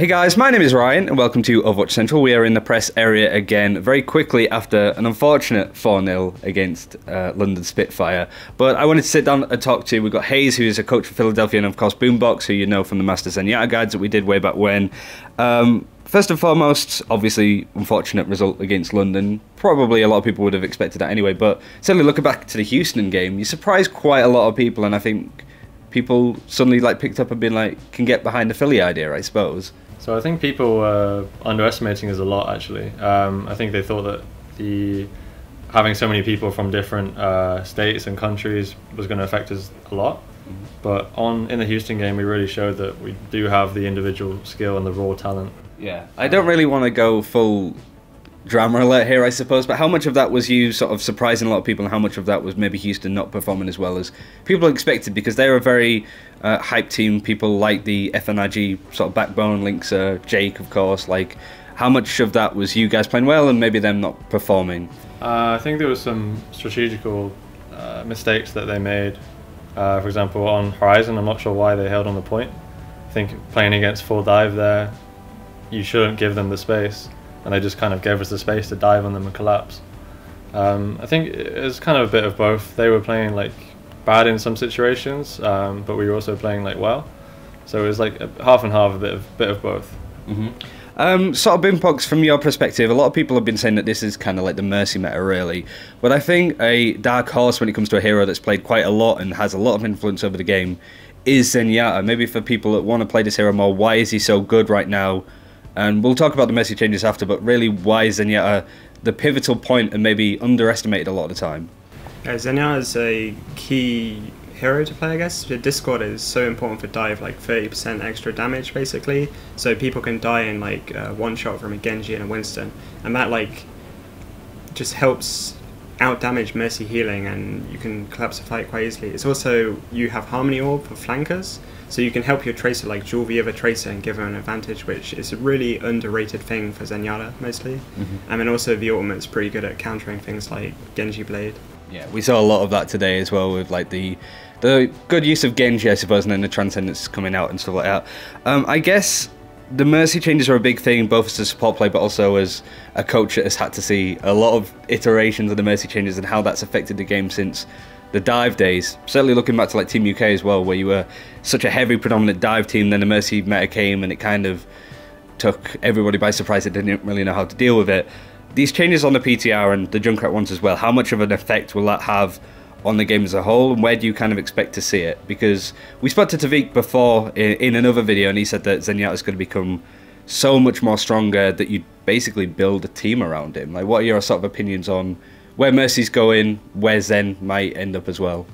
Hey guys, my name is Ryan and welcome to Overwatch Central. We are in the press area again very quickly after an unfortunate 4-0 against London Spitfire. But I wanted to sit down and talk to, we've got Hayes, who is a coach for Philadelphia, and of course Boombox, who you know from the Master Zenyatta guides that we did way back when. First and foremost, obviously, unfortunate result against London. Probably a lot of people would have expected that anyway, but certainly looking back to the Houston game, you surprised quite a lot of people, and I think people suddenly picked up and been can get behind the Philly idea, I suppose. So I think people were underestimating us a lot, actually. I think they thought that having so many people from different states and countries was going to affect us a lot. Mm-hmm. But in the Houston game, we really showed that we do have the individual skill and the raw talent. Yeah, I don't really want to go full drama alert here, I suppose, but how much of that was you sort of surprising a lot of people, and how much of that was maybe Houston not performing as well as people expected? Because they're a very hype team. People like the FNIG sort of backbone, links Jake, of course. How much of that was you guys playing well and maybe them not performing? I think there was some strategical mistakes that they made. For example, on Horizon, I'm not sure why they held on the point. I think playing against full dive there, you shouldn't give them the space, and they just kind of gave us the space to dive on them and collapse. I think it was kind of a bit of both. They were playing bad in some situations, but we were also playing well. So it was half and half, a bit of both. Mm-hmm. Sort of Boombox, from your perspective, a lot of people have been saying that this is kind of the Mercy meta, really. But I think a dark horse when it comes to a hero that's played quite a lot and has a lot of influence over the game is Zenyatta. Maybe for people that want to play this hero more, why is he so good right now? And we'll talk about the Mercy changes after, but really, why is Zenyatta the pivotal point and maybe underestimated a lot of the time? Zenyatta is a key hero to play, I guess. The Discord is so important for dive, 30% extra damage, basically. So people can die in one shot from a Genji and a Winston. And that just helps out-damage Mercy healing, and you can collapse a fight quite easily. It's also, you have Harmony Orb for flankers, so you can help your Tracer duel the other Tracer and give her an advantage, which is a really underrated thing for Zenyatta, mostly. Mm-hmm. And also the ultimate's pretty good at countering things like Genji Blade. Yeah, we saw a lot of that today as well, with the good use of Genji, I suppose, and then the Transcendence coming out and stuff like that. I guess the Mercy changes are a big thing, both as a support play, but also as a coach that has had to see a lot of iterations of the Mercy changes and how that's affected the game since the dive days. Certainly looking back to Team UK as well, where you were such a heavy predominant dive team, then the Mercy meta came and it kind of took everybody by surprise. It didn't really know how to deal with it. These changes on the PTR and the Junkrat ones as well, how much of an effect will that have on the game as a whole, and where do you kind of expect to see it? Because we spoke to Tavik before in another video, and he said that Zenyatta is going to become so much more stronger that you basically build a team around him. What are your sort of opinions on where Mercy's going, where Zen might end up as well?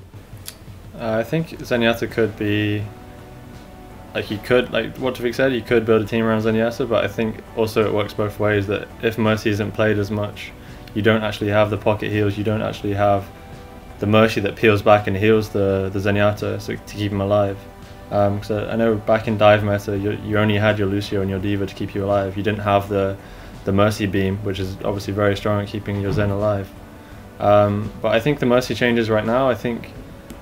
I think Zenyatta could be, he could, what Tavik said, you could build a team around Zenyatta, but I think also it works both ways, that if Mercy isn't played as much, you don't actually have the pocket heals, you don't actually have the Mercy that peels back and heals the Zenyatta to keep him alive. So I know back in dive meta, you only had your Lucio and your Diva to keep you alive. You didn't have the Mercy beam, which is obviously very strong at keeping your Zen alive. But I think the Mercy changes right now, I think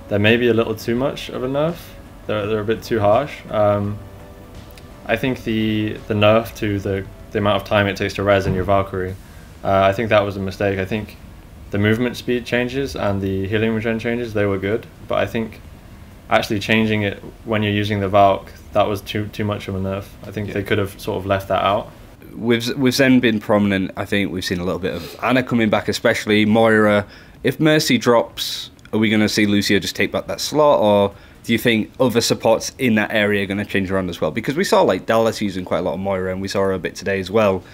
they're maybe a little too much of a nerf. They're a bit too harsh. I think the nerf to the amount of time it takes to res in your Valkyrie, I think that was a mistake. I think the movement speed changes and the healing regen changes, they were good, but I think actually changing it when you're using the Valk, that was too much of a nerf. I think they could have sort of left that out. With Zen being prominent, I think we've seen a little bit of Anna coming back, especially Moira. If Mercy drops, are we going to see Lucio just take back that slot, or do you think other supports in that area are going to change around as well? Because we saw Dallas using quite a lot of Moira, and we saw her a bit today as well.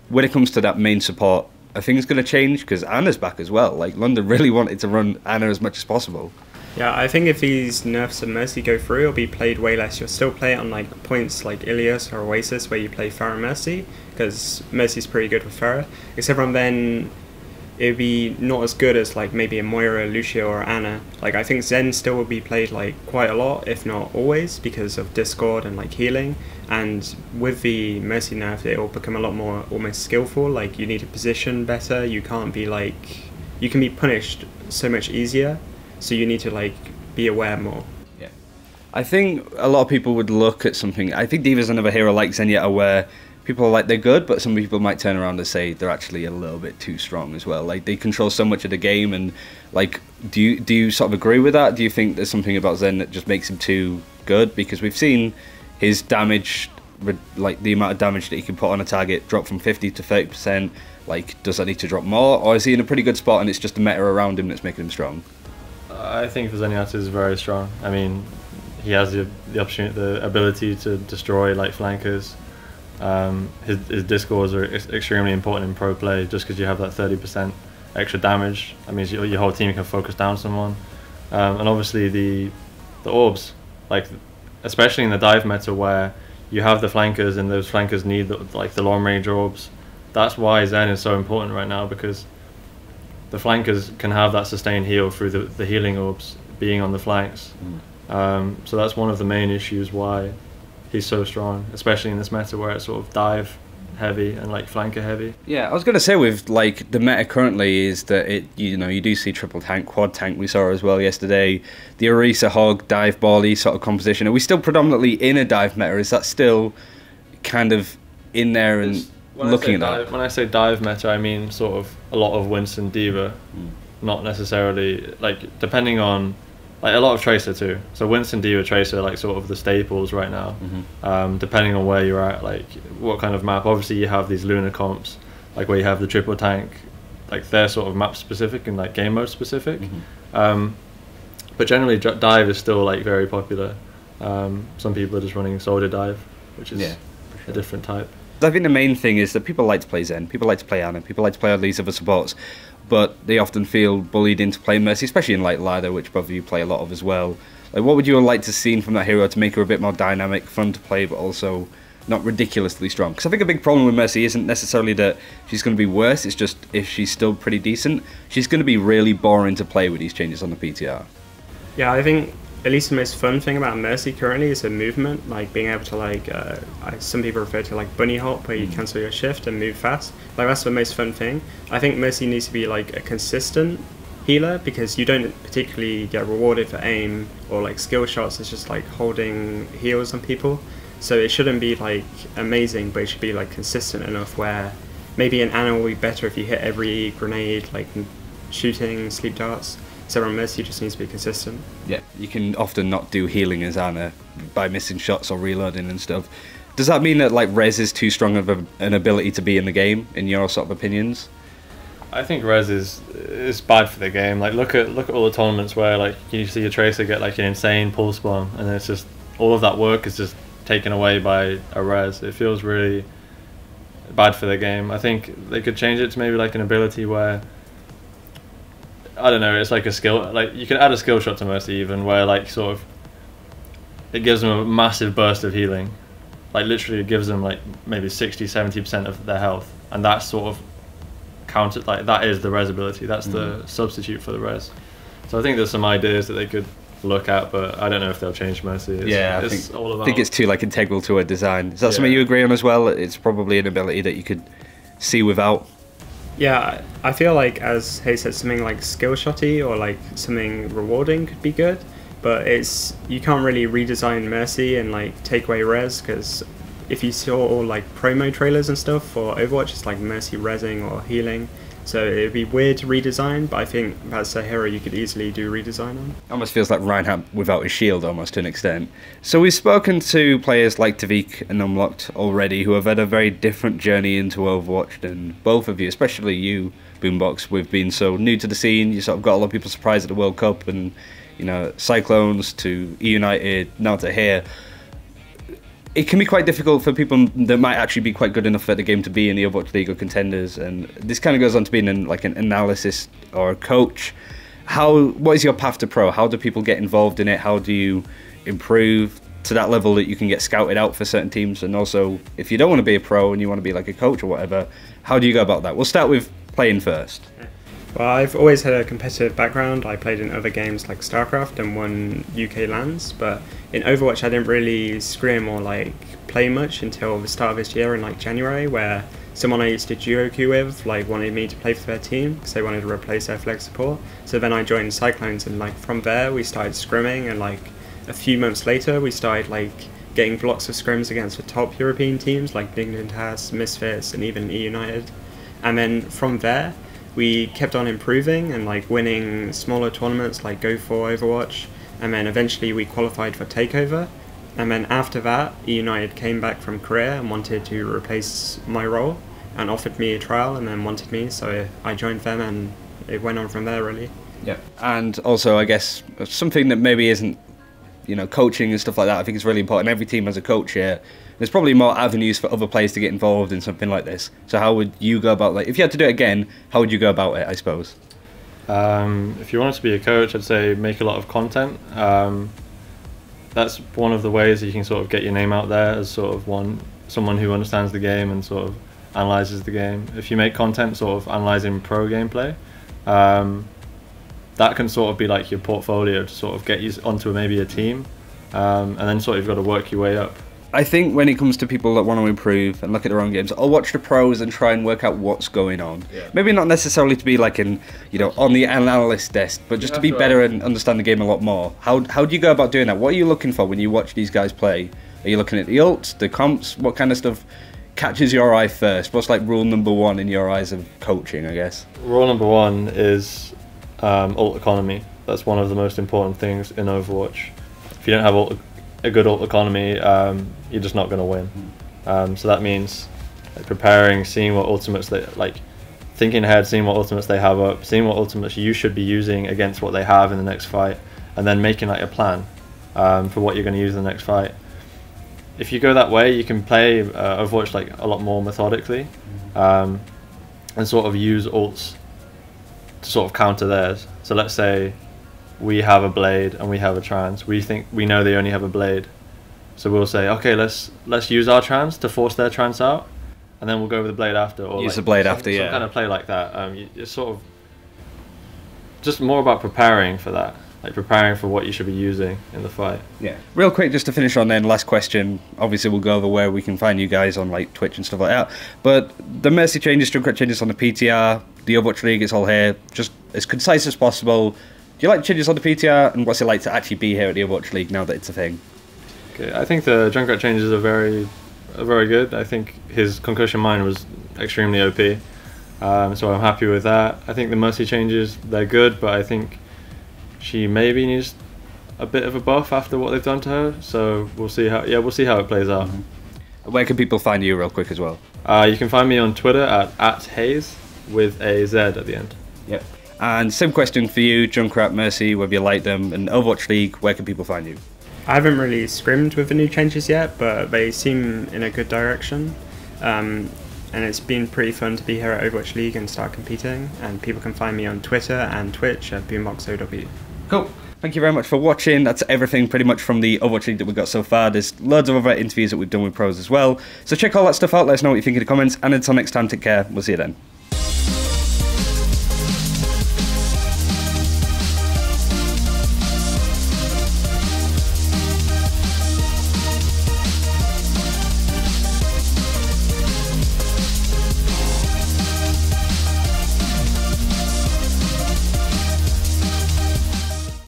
When it comes to that main support, are things going to change? Because Anna's back as well. London really wanted to run Anna as much as possible. Yeah, I think if these nerfs of Mercy go through, it'll be played way less. You'll still play it on points like Ilias or Oasis, where you play Pharah Mercy, because Mercy's pretty good with Pharah. Except from then, it'd be not as good as maybe a Moira, Lucio, or Anna. I think Zen still will be played quite a lot, if not always, because of Discord and healing. And with the Mercy nerf, it'll become a lot more almost skillful. You need to position better. You can't be you can be punished so much easier. So you need to be aware more. Yeah. I think a lot of people would look at something. I think D.Va's another hero like Zenyatta where people are like they're good, but some people might turn around and say they're actually a little bit too strong as well. Like they control so much of the game, and like do you sort of agree with that? Do you think there's something about Zen that just makes him too good? Because we've seen his damage, like the amount of damage that he can put on a target, drop from 50 to 30%. Like, does that need to drop more, or is he in a pretty good spot and it's just the meta around him that's making him strong? I think Zenyatta is very strong. I mean, he has the opportunity, the ability to destroy like flankers. His discords are extremely important in pro play, just because you have that 30% extra damage. That means your whole team can focus down someone. And obviously the orbs, like especially in the dive meta where you have the flankers and those flankers need the long range orbs. That's why Zen is so important right now, because the flankers can have that sustained heal through the healing orbs being on the flanks. So that's one of the main issues why he's so strong, especially in this meta where it's sort of dive heavy and like flanker heavy. Yeah, I was gonna say with like the meta currently is that you do see triple tank, quad tank. We saw as well yesterday. The Orisa Hog dive bally sort of composition. Are we still predominantly in a dive meta? Is that still kind of in there and looking at that? When I say dive meta, I mean sort of a lot of Winston D.Va, not necessarily like depending on. Like a lot of Tracer too. So Winston, D.Va, Tracer, like sort of the staples right now. Depending on where you're at, like what kind of map. Obviously you have these Lunar comps, like where you have the triple tank, like they're sort of map specific and like game mode specific. But generally dive is still like very popular. Some people are just running soldier dive, which is a different type. I think the main thing is that people like to play Zen, people like to play Ana, people like to play all these other supports, but they often feel bullied into playing Mercy, especially in like Ladder, which both of you play a lot of as well. Like, what would you like to see from that hero to make her a bit more dynamic, fun to play, but also not ridiculously strong? Because I think a big problem with Mercy isn't necessarily that she's going to be worse, it's just if she's still pretty decent, she's going to be really boring to play with these changes on the PTR. Yeah, I think at least the most fun thing about Mercy currently is her movement, like being able to like, some people refer to like bunny hop, where you cancel your shift and move fast. Like that's the most fun thing. I think Mercy needs to be like a consistent healer, because you don't particularly get rewarded for aim or like skill shots. It's just like holding heals on people. So it shouldn't be like amazing, but it should be like consistent enough where maybe an Ana will be better if you hit every grenade, like shooting sleep darts. So on Mercy just needs to be consistent. Yeah, you can often not do healing as Ana by missing shots or reloading and stuff. Does that mean that like Res is too strong of an ability to be in the game, in your sort of opinions? I think Res is bad for the game. Like look at all the tournaments where like you see a Tracer get like an insane pull spawn, and it's just all of that work is just taken away by a Res. It feels really bad for the game. I think they could change it to maybe like an ability where, I don't know, it's like a skill, like you can add a skill shot to Mercy even, where like sort of it gives them a massive burst of healing. Like literally it gives them like maybe 60-70% of their health, and that's sort of counted, like that is the res ability, that's the substitute for the res. So I think there's some ideas that they could look at, but I don't know if they'll change Mercy. I think it's too like integral to a design. Is that something you agree on as well? It's probably an ability that you could see without. Yeah, I feel like, as Hay said, something like skill shotty or like something rewarding could be good, but you can't really redesign Mercy and like take away res, because if you saw all like promo trailers and stuff for Overwatch, it's like Mercy resing or healing. So it'd be weird to redesign, but I think that's a hero you could easily do redesign on. Almost feels like Reinhardt without his shield, almost to an extent. So we've spoken to players like Tavik and Unlocked already, who have had a very different journey into Overwatch than both of you, especially you, Boombox, with being so new to the scene. You sort of got a lot of people surprised at the World Cup, and you know, Cyclones to E United, now to here. It can be quite difficult for people that might actually be quite good enough at the game to be in the Overwatch League or contenders, and this kind of goes on to being like an analyst or a coach. What is your path to pro? How do people get involved in it? How do you improve to that level that you can get scouted out for certain teams? And also, if you don't want to be a pro and you want to be like a coach or whatever, how do you go about that? We'll start with playing first. Well, I've always had a competitive background. I played in other games like StarCraft and won UK LANs, but in Overwatch I didn't really scrim or like play much until the start of this year in like January, where someone I used to duo queue with like wanted me to play for their team because they wanted to replace their flex support. So then I joined Cyclones, and like from there we started scrimming and like a few months later, we started like getting blocks of scrims against the top European teams like Nirvana, Misfits, and even E United. And then from there, we kept on improving and like winning smaller tournaments like Go for Overwatch. And then eventually we qualified for Takeover. And then after that, E United came back from Korea and wanted to replace my role and offered me a trial and then wanted me. So I joined them and it went on from there really. Yeah. And also, I guess, something that maybe isn't, you know, coaching and stuff like that, I think it's really important. Every team has a coach here. There's probably more avenues for other players to get involved in something like this. So how would you go about, like, if you had to do it again, how would you go about it, I suppose? If you wanted to be a coach, I'd say make a lot of content. That's one of the ways that you can sort of get your name out there as sort of someone who understands the game and sort of analyzes the game. If you make content sort of analyzing pro gameplay, that can sort of be like your portfolio to sort of get you onto maybe a team, and then sort of you've got to work your way up. I think when it comes to people that want to improve and look at their own games, I'll watch the pros and try and work out what's going on. Yeah. Maybe not necessarily to be like on the analyst desk, but just to be better and understand the game a lot more. How do you go about doing that? What are you looking for when you watch these guys play? Are you looking at the ults, the comps? What kind of stuff catches your eye first? What's like rule number one in your eyes of coaching, I guess? Rule number one is ult economy. That's one of the most important things in Overwatch. If you don't have a good ult economy, you're just not going to win. So that means like, preparing, seeing what ultimates they like, thinking ahead, seeing what ultimates they have up, seeing what ultimates you should be using against what they have in the next fight, and then making like a plan for what you're going to use in the next fight. If you go that way, you can play Overwatch like a lot more methodically, and sort of use ults to sort of counter theirs. So let's say we have a blade and we have a trans. We know they only have a blade, so we'll say, okay, let's use our trans to force their trans out, and then we'll go with the blade after. Or use like the blade after, some kind of play like that. It's sort of just more about preparing for that, like preparing for what you should be using in the fight. Yeah. Real quick, just to finish on then, last question. Obviously, we'll go over where we can find you guys on like Twitch and stuff like that. But the Mercy changes, Junkrat changes on the PTR, the Overwatch League, it's all here. Just as concise as possible. Do you like changes on the PTR, and what's it like to actually be here at the Overwatch League now that it's a thing? Okay, I think the Junkrat changes are very good. I think his concussion mine was extremely OP, so I'm happy with that. I think the Mercy changes, they're good, but I think she maybe needs a bit of a buff after what they've done to her. So we'll see how it plays out. Mm-hmm. Where can people find you, real quick, as well? You can find me on Twitter at Hayes with a Z at the end. Yep. And same question for you, Junkrat, Mercy, whether you like them, and Overwatch League, where can people find you? I haven't really scrimmed with the new changes yet, but they seem in a good direction. And it's been pretty fun to be here at Overwatch League and start competing. And people can find me on Twitter and Twitch at BoomboxOW. Cool. Thank you very much for watching. That's everything pretty much from the Overwatch League that we've got so far. There's loads of other interviews that we've done with pros as well. So check all that stuff out. Let us know what you think in the comments. And until next time, take care. We'll see you then.